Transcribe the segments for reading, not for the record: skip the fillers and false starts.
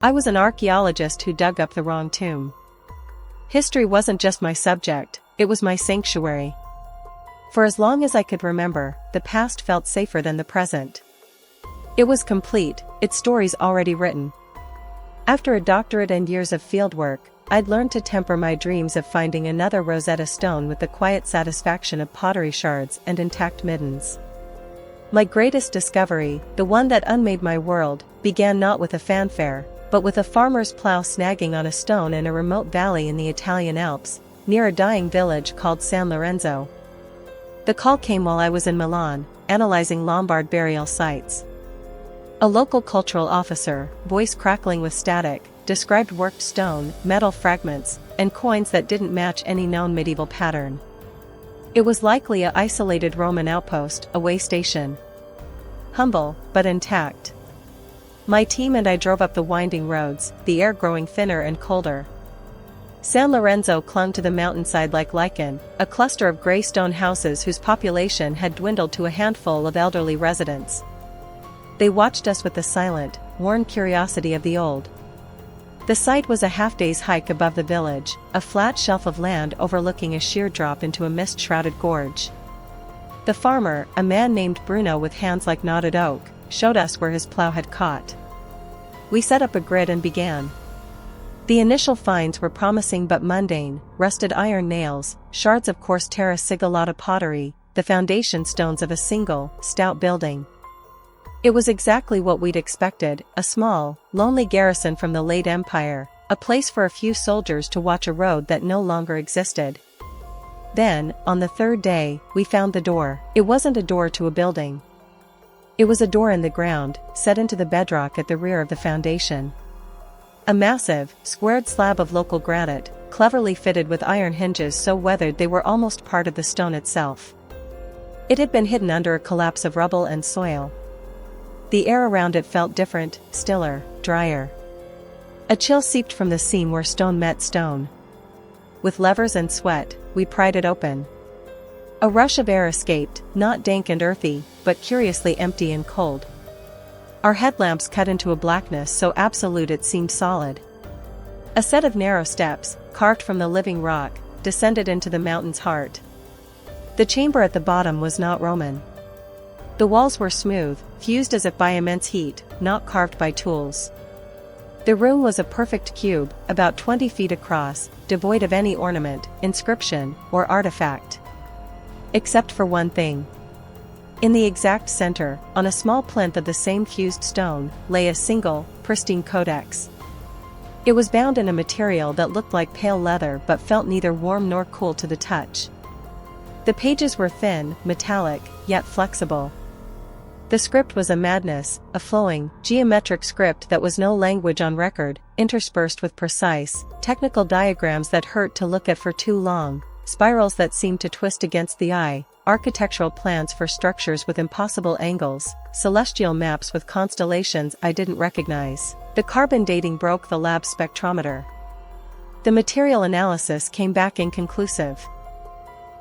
I was an archaeologist who dug up the wrong tomb. History wasn't just my subject, it was my sanctuary. For as long as I could remember, the past felt safer than the present. It was complete, its stories already written. After a doctorate and years of fieldwork, I'd learned to temper my dreams of finding another Rosetta Stone with the quiet satisfaction of pottery shards and intact middens. My greatest discovery, the one that unmade my world, began not with a fanfare, but with a farmer's plow snagging on a stone in a remote valley in the Italian Alps, near a dying village called San Lorenzo. The call came while I was in Milan, analyzing Lombard burial sites. A local cultural officer, voice crackling with static, described worked stone, metal fragments, and coins that didn't match any known medieval pattern. It was likely an isolated Roman outpost, a way station. Humble, but intact. My team and I drove up the winding roads, the air growing thinner and colder. San Lorenzo clung to the mountainside like lichen, a cluster of gray stone houses whose population had dwindled to a handful of elderly residents. They watched us with the silent, worn curiosity of the old. The site was a half-day's hike above the village, a flat shelf of land overlooking a sheer drop into a mist-shrouded gorge. The farmer, a man named Bruno with hands like knotted oak, showed us where his plow had caught. We set up a grid and began. The initial finds were promising but mundane: rusted iron nails, shards of coarse terra sigillata pottery, the foundation stones of a single, stout building. It was exactly what we'd expected, a small, lonely garrison from the late Empire, a place for a few soldiers to watch a road that no longer existed. Then, on the third day, we found the door. It wasn't a door to a building. It was a door in the ground, set into the bedrock at the rear of the foundation. A massive, squared slab of local granite, cleverly fitted with iron hinges so weathered they were almost part of the stone itself. It had been hidden under a collapse of rubble and soil. The air around it felt different, stiller, drier. A chill seeped from the seam where stone met stone. With levers and sweat, we pried it open. A rush of air escaped, not dank and earthy, but curiously empty and cold. Our headlamps cut into a blackness so absolute it seemed solid. A set of narrow steps, carved from the living rock, descended into the mountain's heart. The chamber at the bottom was not Roman. The walls were smooth, fused as if by immense heat, not carved by tools. The room was a perfect cube, about 20 feet across, devoid of any ornament, inscription, or artifact. Except for one thing. In the exact center, on a small plinth of the same fused stone, lay a single, pristine codex. It was bound in a material that looked like pale leather but felt neither warm nor cool to the touch. The pages were thin, metallic, yet flexible. The script was a madness, a flowing, geometric script that was no language on record, interspersed with precise, technical diagrams that hurt to look at for too long, spirals that seemed to twist against the eye, architectural plans for structures with impossible angles, celestial maps with constellations I didn't recognize. The carbon dating broke the lab spectrometer. The material analysis came back inconclusive.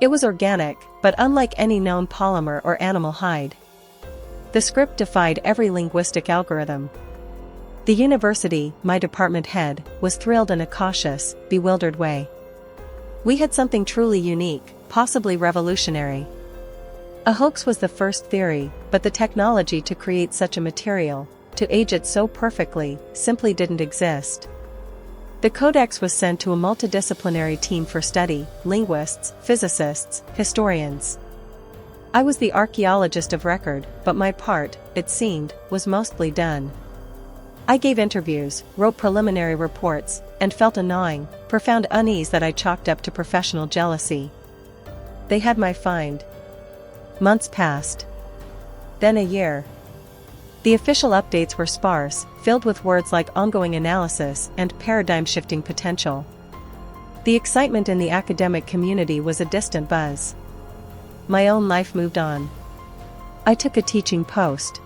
It was organic, but unlike any known polymer or animal hide. The script defied every linguistic algorithm. The university, my department head, was thrilled in a cautious, bewildered way. We had something truly unique, possibly revolutionary. A hoax was the first theory, but the technology to create such a material, to age it so perfectly, simply didn't exist. The codex was sent to a multidisciplinary team for study: linguists, physicists, historians. I was the archaeologist of record, but my part, it seemed, was mostly done. I gave interviews, wrote preliminary reports, and felt a gnawing, profound unease that I chalked up to professional jealousy. They had my find. Months passed. Then a year. The official updates were sparse, filled with words like ongoing analysis and paradigm-shifting potential. The excitement in the academic community was a distant buzz. My own life moved on. I took a teaching post.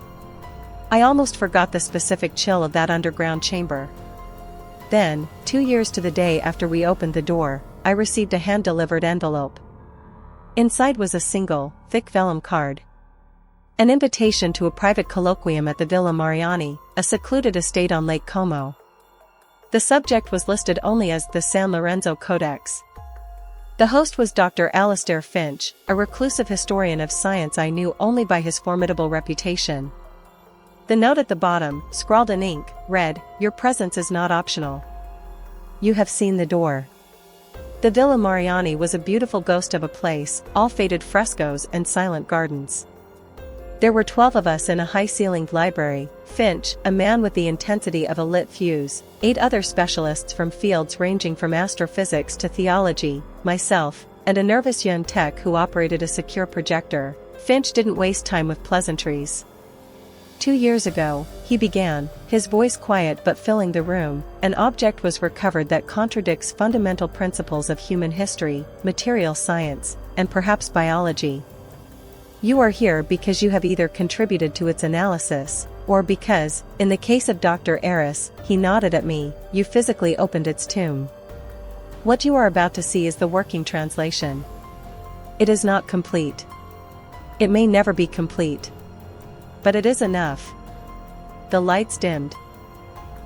I almost forgot the specific chill of that underground chamber. Then, 2 years to the day after we opened the door, I received a hand-delivered envelope. Inside was a single, thick vellum card. An invitation to a private colloquium at the Villa Mariani, a secluded estate on Lake Como. The subject was listed only as the San Lorenzo Codex. The host was Dr. Alastair Finch, a reclusive historian of science I knew only by his formidable reputation. The note at the bottom, scrawled in ink, read, "Your presence is not optional. You have seen the door." The Villa Mariani was a beautiful ghost of a place, all faded frescoes and silent gardens. There were 12 of us in a high-ceilinged library: Finch, a man with the intensity of a lit fuse, 8 other specialists from fields ranging from astrophysics to theology, myself, and a nervous young tech who operated a secure projector. Finch didn't waste time with pleasantries. 2 years ago, he began, his voice quiet but filling the room, an object was recovered that contradicts fundamental principles of human history, material science, and perhaps biology. You are here because you have either contributed to its analysis, or because, in the case of Dr. Eris, he nodded at me, you physically opened its tomb. What you are about to see is the working translation. It is not complete. It may never be complete. But it is enough. The lights dimmed.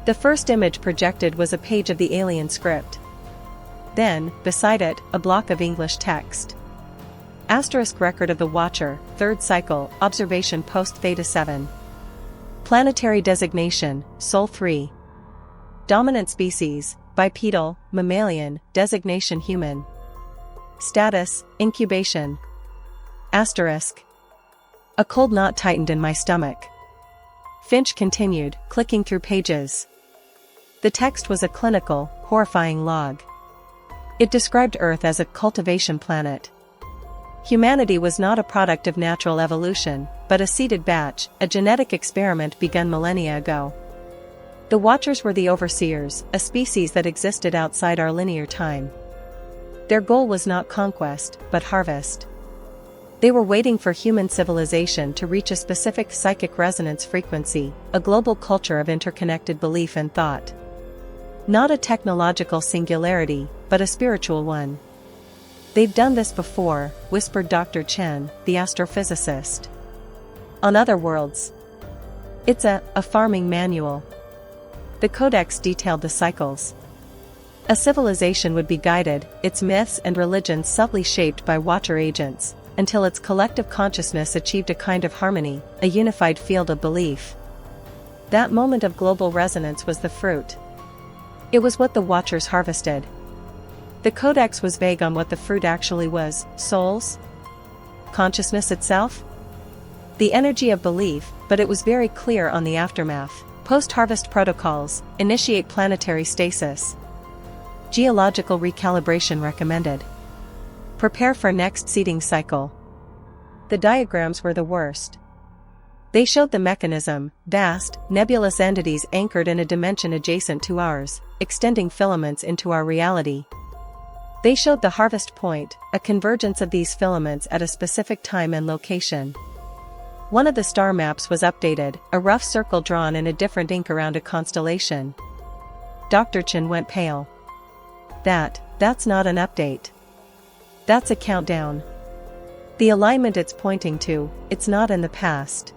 The first image projected was a page of the alien script. Then, beside it, a block of English text. Asterisk record of the Watcher, 3rd cycle, observation post theta 7. Planetary designation, Sol 3. Dominant species, bipedal, mammalian, designation human. Status, incubation. Asterisk. A cold knot tightened in my stomach. Finch continued, clicking through pages. The text was a clinical, horrifying log. It described Earth as a cultivation planet. Humanity was not a product of natural evolution, but a seeded batch, a genetic experiment begun millennia ago. The Watchers were the overseers, a species that existed outside our linear time. Their goal was not conquest, but harvest. They were waiting for human civilization to reach a specific psychic resonance frequency, a global culture of interconnected belief and thought. Not a technological singularity, but a spiritual one. They've done this before, whispered Dr. Chen, the astrophysicist. On other worlds. It's a farming manual. The codex detailed the cycles. A civilization would be guided, its myths and religions subtly shaped by Watcher agents, until its collective consciousness achieved a kind of harmony, a unified field of belief. That moment of global resonance was the fruit. It was what the Watchers harvested. The codex was vague on what the fruit actually was: souls? Consciousness itself? The energy of belief, but it was very clear on the aftermath. Post-harvest protocols, initiate planetary stasis. Geological recalibration recommended. Prepare for next seeding cycle. The diagrams were the worst. They showed the mechanism, vast, nebulous entities anchored in a dimension adjacent to ours, extending filaments into our reality. They showed the harvest point, a convergence of these filaments at a specific time and location. One of the star maps was updated, a rough circle drawn in a different ink around a constellation. Dr. Chen went pale. That's not an update. That's a countdown. The alignment it's pointing to, it's not in the past.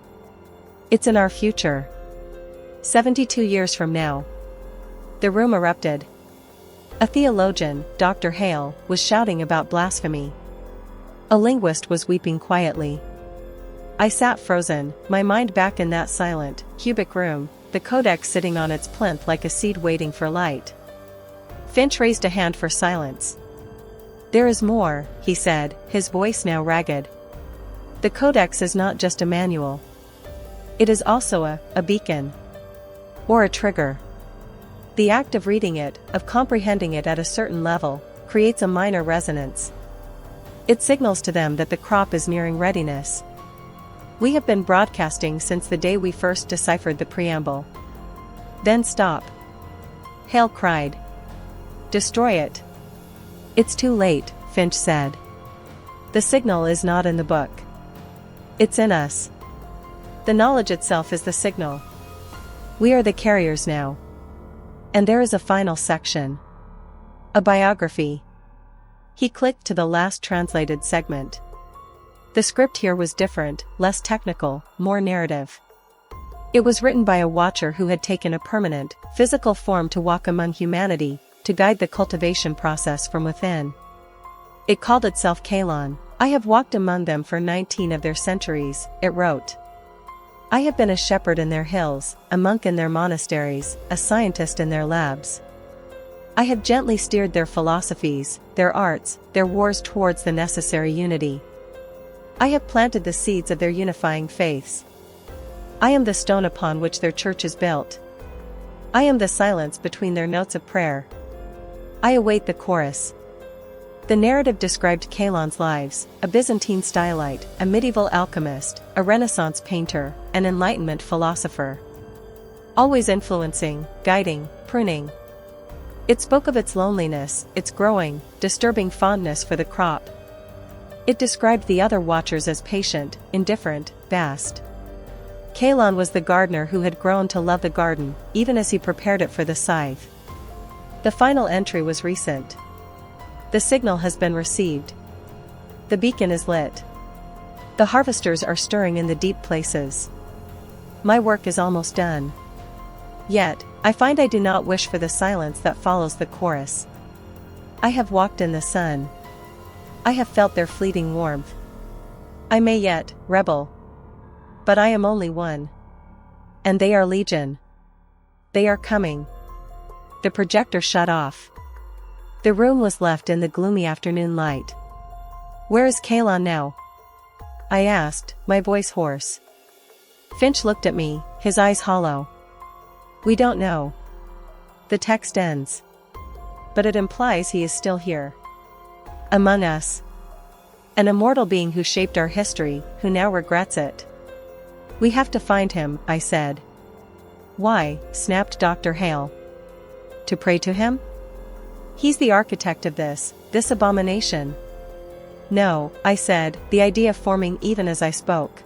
It's in our future. 72 years from now. The room erupted. A theologian, Dr. Hale, was shouting about blasphemy. A linguist was weeping quietly. I sat frozen, my mind back in that silent, cubic room, the codex sitting on its plinth like a seed waiting for light. Finch raised a hand for silence. There is more, he said, his voice now ragged. The codex is not just a manual. It is also a beacon. Or a trigger. The act of reading it, of comprehending it at a certain level, creates a minor resonance. It signals to them that the crop is nearing readiness. We have been broadcasting since the day we first deciphered the preamble. Then stop. Hale cried. Destroy it. It's too late, Finch said. The signal is not in the book. It's in us. The knowledge itself is the signal. We are the carriers now. And there is a final section. A biography. He clicked to the last translated segment. The script here was different, less technical, more narrative. It was written by a watcher who had taken a permanent, physical form to walk among humanity, to guide the cultivation process from within. It called itself Kalon. I have walked among them for 19 of their centuries, it wrote. I have been a shepherd in their hills, a monk in their monasteries, a scientist in their labs. I have gently steered their philosophies, their arts, their wars towards the necessary unity. I have planted the seeds of their unifying faiths. I am the stone upon which their church is built. I am the silence between their notes of prayer. I await the chorus. The narrative described Kalon's lives, a Byzantine stylite, a medieval alchemist, a Renaissance painter, an Enlightenment philosopher. Always influencing, guiding, pruning. It spoke of its loneliness, its growing, disturbing fondness for the crop. It described the other watchers as patient, indifferent, vast. Kalon was the gardener who had grown to love the garden, even as he prepared it for the scythe. The final entry was recent. The signal has been received. The beacon is lit. The harvesters are stirring in the deep places. My work is almost done. Yet, I find I do not wish for the silence that follows the chorus. I have walked in the sun. I have felt their fleeting warmth. I may yet, rebel. But I am only one. And they are legion. They are coming. The projector shut off. The room was left in the gloomy afternoon light. Where is Kalon now? I asked, my voice hoarse. Finch looked at me, his eyes hollow. We don't know. The text ends. But it implies he is still here. Among us. An immortal being who shaped our history, who now regrets it. We have to find him, I said. Why? Snapped Dr. Hale. To pray to him? He's the architect of this abomination. No, I said, the idea forming even as I spoke.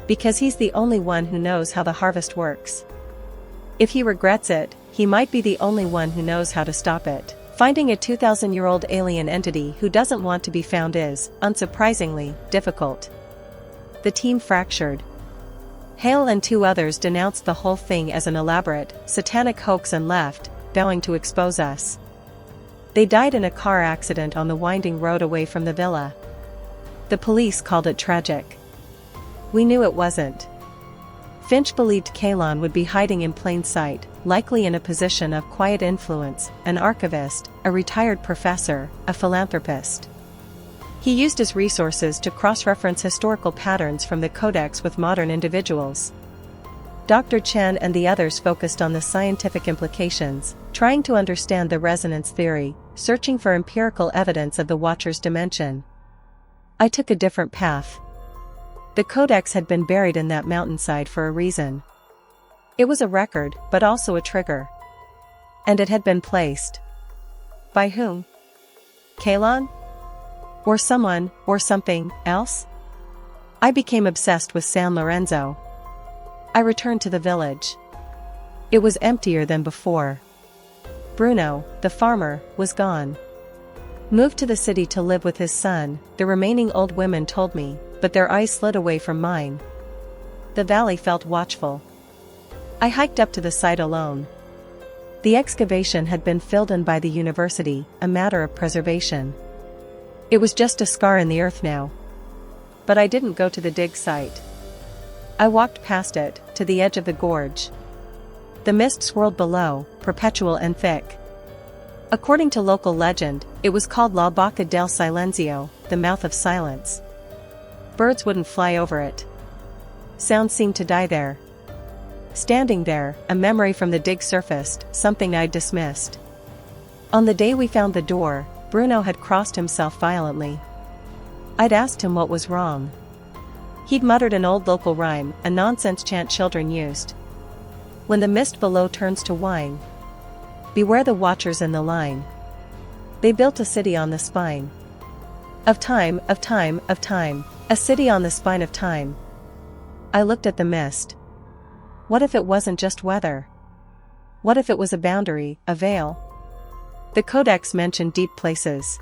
Because he's the only one who knows how the harvest works. If he regrets it, he might be the only one who knows how to stop it. Finding a 2,000-year-old alien entity who doesn't want to be found is, unsurprisingly, difficult. The team fractured. Hale and 2 others denounced the whole thing as an elaborate, satanic hoax and left, vowing to expose us. They died in a car accident on the winding road away from the villa. The police called it tragic. We knew it wasn't. Finch believed Kalon would be hiding in plain sight, likely in a position of quiet influence, an archivist, a retired professor, a philanthropist. He used his resources to cross-reference historical patterns from the codex with modern individuals. Dr. Chen and the others focused on the scientific implications, trying to understand the resonance theory, searching for empirical evidence of the Watcher's dimension. I took a different path. The codex had been buried in that mountainside for a reason. It was a record, but also a trigger. And it had been placed. By whom? Kalon? Or someone, or something else? I became obsessed with San Lorenzo. I returned to the village. It was emptier than before. Bruno, the farmer, was gone. Moved to the city to live with his son, the remaining old women told me, but their eyes slid away from mine. The valley felt watchful. I hiked up to the site alone. The excavation had been filled in by the university, a matter of preservation. It was just a scar in the earth now. But I didn't go to the dig site. I walked past it, to the edge of the gorge. The mist swirled below, perpetual and thick. According to local legend, it was called La Bocca del Silenzio, the mouth of silence. Birds wouldn't fly over it. Sound seemed to die there. Standing there, a memory from the dig surfaced, something I'd dismissed. On the day we found the door, Bruno had crossed himself violently. I'd asked him what was wrong. He'd muttered an old local rhyme, a nonsense chant children used. When the mist below turns to wine, beware the watchers in the line. They built a city on the spine of time, of time, of time. A city on the spine of time. I looked at the mist. What if it wasn't just weather? What if it was a boundary, a veil? The codex mentioned deep places.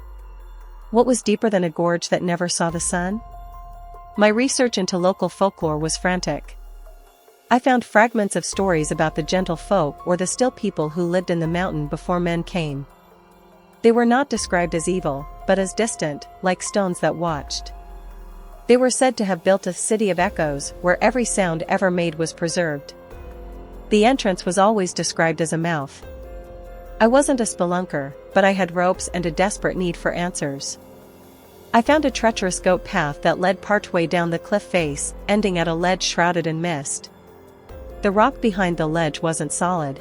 What was deeper than a gorge that never saw the sun? My research into local folklore was frantic. I found fragments of stories about the gentle folk or the still people who lived in the mountain before men came. They were not described as evil, but as distant, like stones that watched. They were said to have built a city of echoes where every sound ever made was preserved. The entrance was always described as a mouth. I wasn't a spelunker, but I had ropes and a desperate need for answers. I found a treacherous goat path that led partway down the cliff face, ending at a ledge shrouded in mist. The rock behind the ledge wasn't solid.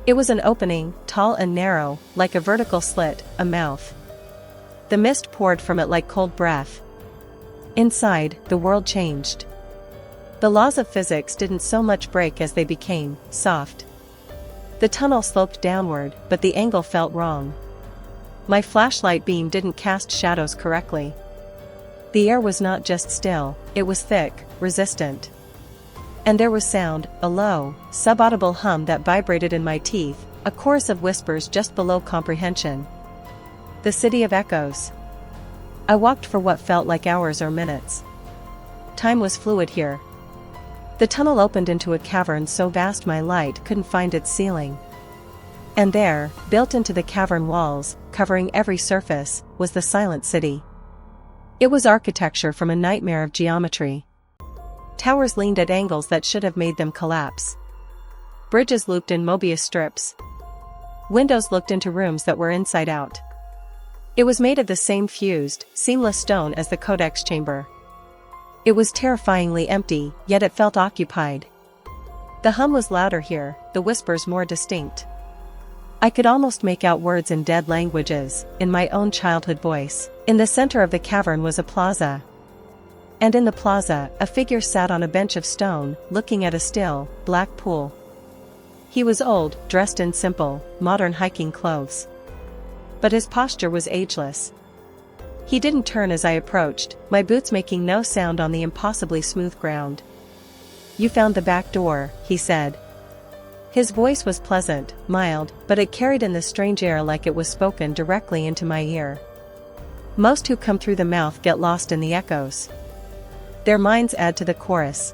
It was an opening, tall and narrow, like a vertical slit, a mouth. The mist poured from it like cold breath. Inside, the world changed. The laws of physics didn't so much break as they became soft. The tunnel sloped downward, but the angle felt wrong. My flashlight beam didn't cast shadows correctly. The air was not just still, it was thick, resistant. And there was sound, a low, subaudible hum that vibrated in my teeth, a chorus of whispers just below comprehension. The city of echoes. I walked for what felt like hours or minutes. Time was fluid here. The tunnel opened into a cavern so vast my light couldn't find its ceiling. And there, built into the cavern walls, covering every surface, was the silent city. It was architecture from a nightmare of geometry. Towers leaned at angles that should have made them collapse. Bridges looped in Mobius strips. Windows looked into rooms that were inside out. It was made of the same fused, seamless stone as the codex chamber. It was terrifyingly empty, yet it felt occupied. The hum was louder here, the whispers more distinct. I could almost make out words in dead languages, in my own childhood voice. In the center of the cavern was a plaza. And in the plaza, a figure sat on a bench of stone, looking at a still, black pool. He was old, dressed in simple, modern hiking clothes. But his posture was ageless. He didn't turn as I approached, my boots making no sound on the impossibly smooth ground. "You found the back door," he said. His voice was pleasant, mild, but it carried in the strange air like it was spoken directly into my ear. Most who come through the mouth get lost in the echoes. Their minds add to the chorus.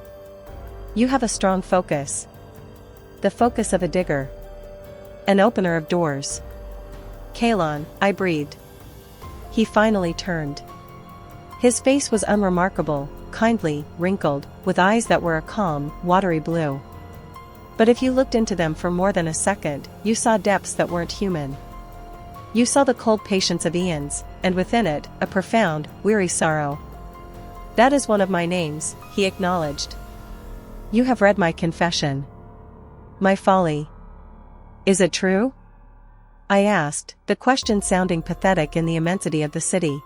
You have a strong focus. The focus of a digger. An opener of doors. Kalon, I breathed. He finally turned. His face was unremarkable, kindly, wrinkled, with eyes that were a calm, watery blue. But if you looked into them for more than a second, you saw depths that weren't human. You saw the cold patience of eons, and within it, a profound, weary sorrow. "That is one of my names," he acknowledged. "You have read my confession. My folly. Is it true?" I asked, the question sounding pathetic in the immensity of the city.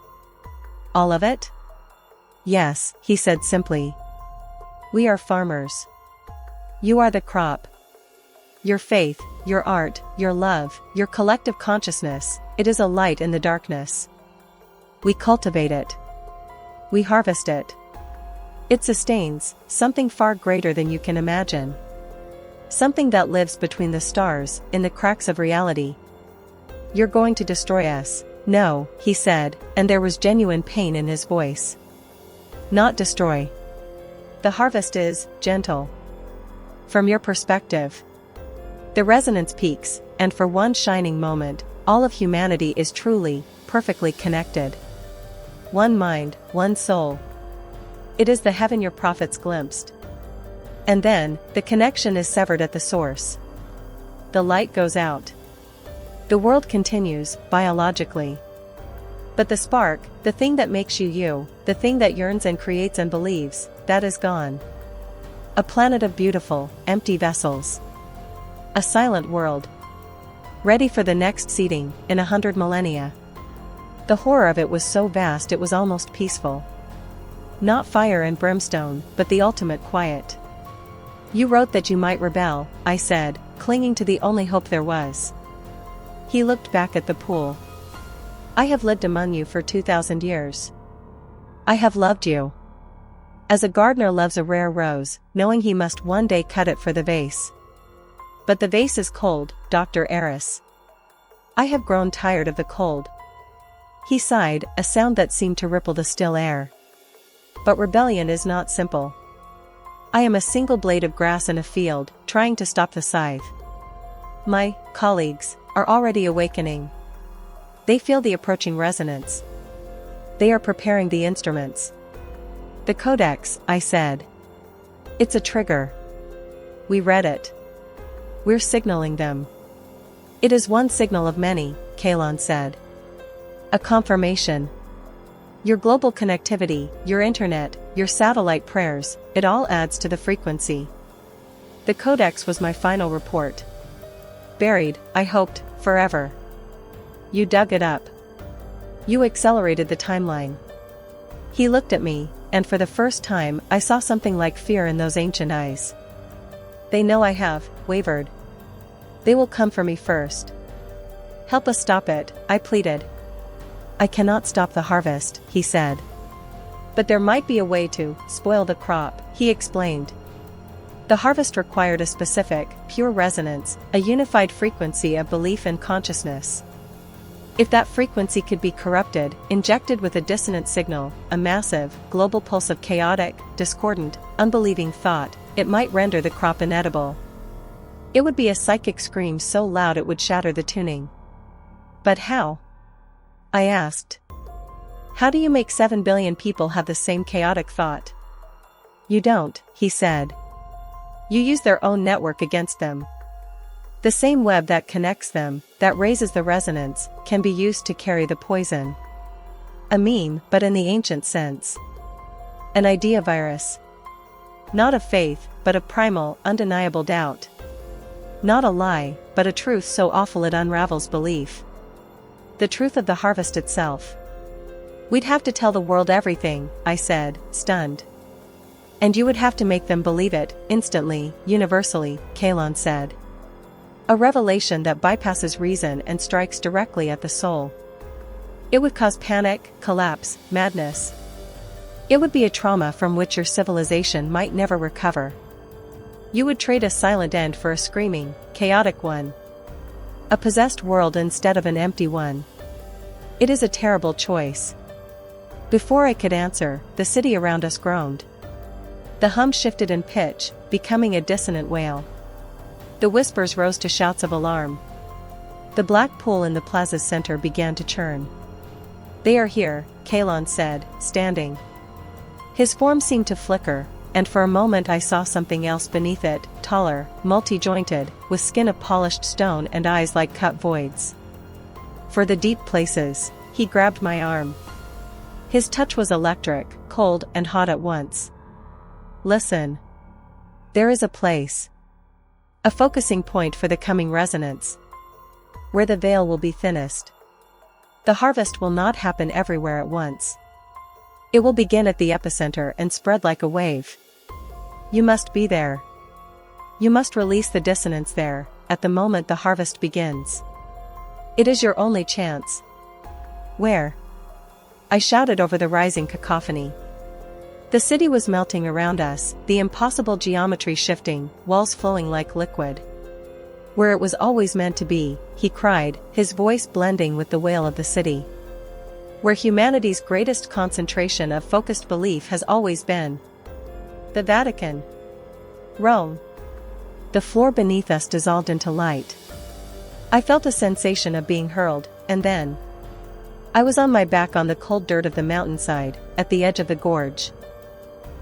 "All of it?" "Yes," he said simply. "We are farmers. You are the crop. Your faith, your art, your love, your collective consciousness, it is a light in the darkness. We cultivate it. We harvest it. It sustains something far greater than you can imagine. Something that lives between the stars, in the cracks of reality. You're going to destroy us." "No," he said, and there was genuine pain in his voice. "Not destroy. The harvest is gentle. From your perspective. The resonance peaks, and for one shining moment, all of humanity is truly, perfectly connected. One mind, one soul. It is the heaven your prophets glimpsed. And then, the connection is severed at the source. The light goes out. The world continues, biologically. But the spark, the thing that makes you you, the thing that yearns and creates and believes, that is gone. A planet of beautiful, empty vessels. A silent world. Ready for the next seeding, in 100 millennia. The horror of it was so vast it was almost peaceful. Not fire and brimstone, but the ultimate quiet. You wrote that you might rebel, I said, clinging to the only hope there was. He looked back at the pool. I have lived among you for 2,000 years. I have loved you. As a gardener loves a rare rose, knowing he must one day cut it for the vase. But the vase is cold, Dr. Eris. I have grown tired of the cold. He sighed, a sound that seemed to ripple the still air. But rebellion is not simple. I am a single blade of grass in a field, trying to stop the scythe. My colleagues are already awakening. They feel the approaching resonance. They are preparing the instruments. The codex, I said. It's a trigger. We read it. We're signaling them. It is one signal of many, Kalon said. A confirmation. Your global connectivity, your internet, your satellite prayers, it all adds to the frequency. The codex was my final report. Buried, I hoped, forever. You dug it up. You accelerated the timeline. He looked at me, and for the first time I saw something like fear in those ancient eyes. They know I have wavered. They will come for me first. Help us stop it, I pleaded. I cannot stop the harvest, he said. But there might be a way to spoil the crop, he explained. The harvest required a specific, pure resonance, a unified frequency of belief and consciousness. If that frequency could be corrupted, injected with a dissonant signal, a massive, global pulse of chaotic, discordant, unbelieving thought, it might render the crop inedible. It would be a psychic scream so loud it would shatter the tuning. But how? I asked. How do you make 7 billion people have the same chaotic thought? You don't, he said. You use their own network against them. The same web that connects them, that raises the resonance, can be used to carry the poison. A meme, but in the ancient sense. An idea virus. Not of faith, but of primal, undeniable doubt. Not a lie, but a truth so awful it unravels belief. The truth of the harvest itself. We'd have to tell the world everything, I said, stunned. And you would have to make them believe it, instantly, universally, Kalon said. A revelation that bypasses reason and strikes directly at the soul. It would cause panic, collapse, madness. It would be a trauma from which your civilization might never recover. You would trade a silent end for a screaming, chaotic one. A possessed world instead of an empty one. It is a terrible choice. Before I could answer, the city around us groaned. The hum shifted in pitch, becoming a dissonant wail. The whispers rose to shouts of alarm. The black pool in the plaza's center began to churn. They are here, Kalon said, standing. His form seemed to flicker, and for a moment I saw something else beneath it, taller, multi-jointed, with skin of polished stone and eyes like cut voids. For the deep places, he grabbed my arm. His touch was electric, cold and hot at once. Listen. There is a place. A focusing point for the coming resonance. Where the veil will be thinnest. The harvest will not happen everywhere at once. It will begin at the epicenter and spread like a wave. You must be there. You must release the dissonance there, at the moment the harvest begins. It is your only chance. Where? I shouted over the rising cacophony. The city was melting around us, the impossible geometry shifting, walls flowing like liquid. Where it was always meant to be, he cried, his voice blending with the wail of the city. Where humanity's greatest concentration of focused belief has always been. The Vatican. Rome. The floor beneath us dissolved into light. I felt a sensation of being hurled, and then I was on my back on the cold dirt of the mountainside, at the edge of the gorge.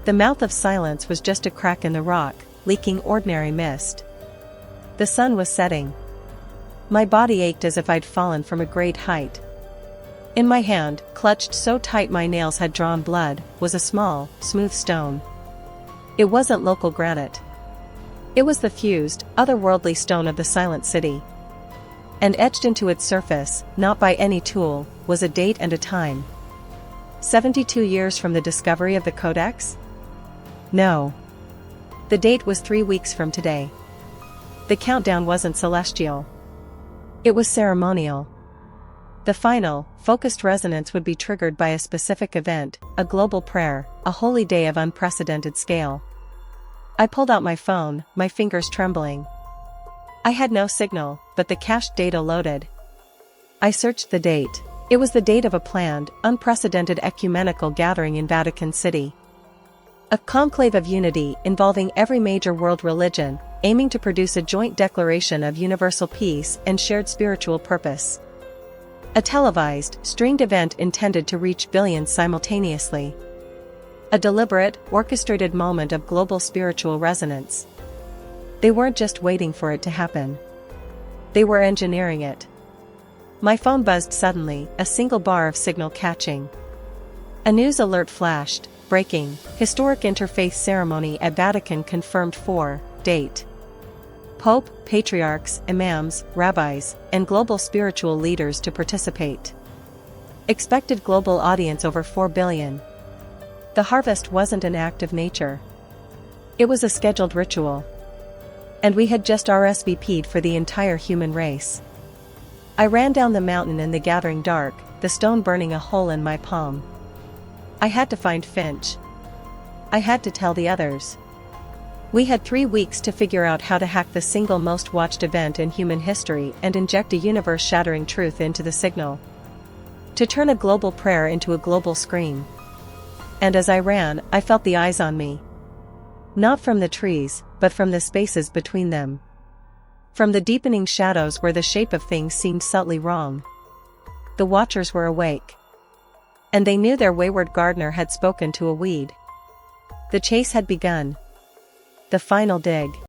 The mouth of silence was just a crack in the rock, leaking ordinary mist. The sun was setting. My body ached as if I'd fallen from a great height. In my hand, clutched so tight my nails had drawn blood, was a small, smooth stone. It wasn't local granite. It was the fused, otherworldly stone of the silent city. And etched into its surface, not by any tool, was a date and a time. 72 years from the discovery of the codex? No. The date was 3 weeks from today. The countdown wasn't celestial. It was ceremonial. The final, focused resonance would be triggered by a specific event, a global prayer, a holy day of unprecedented scale. I pulled out my phone, my fingers trembling. I had no signal, but the cached data loaded. I searched the date. It was the date of a planned, unprecedented ecumenical gathering in Vatican City. A conclave of unity involving every major world religion, aiming to produce a joint declaration of universal peace and shared spiritual purpose. A televised, stringed event intended to reach billions simultaneously. A deliberate, orchestrated moment of global spiritual resonance. They weren't just waiting for it to happen. They were engineering it. My phone buzzed suddenly, a single bar of signal catching. A news alert flashed, breaking, historic interfaith ceremony at Vatican confirmed for, date. Pope, patriarchs, imams, rabbis, and global spiritual leaders to participate. Expected global audience over 4 billion. The harvest wasn't an act of nature. It was a scheduled ritual. And we had just RSVP'd for the entire human race. I ran down the mountain in the gathering dark, the stone burning a hole in my palm. I had to find Finch. I had to tell the others. We had 3 weeks to figure out how to hack the single most watched event in human history and inject a universe-shattering truth into the signal. To turn a global prayer into a global scream. And as I ran, I felt the eyes on me. Not from the trees, but from the spaces between them. From the deepening shadows where the shape of things seemed subtly wrong. The watchers were awake. And they knew their wayward gardener had spoken to a weed. The chase had begun. The final dig.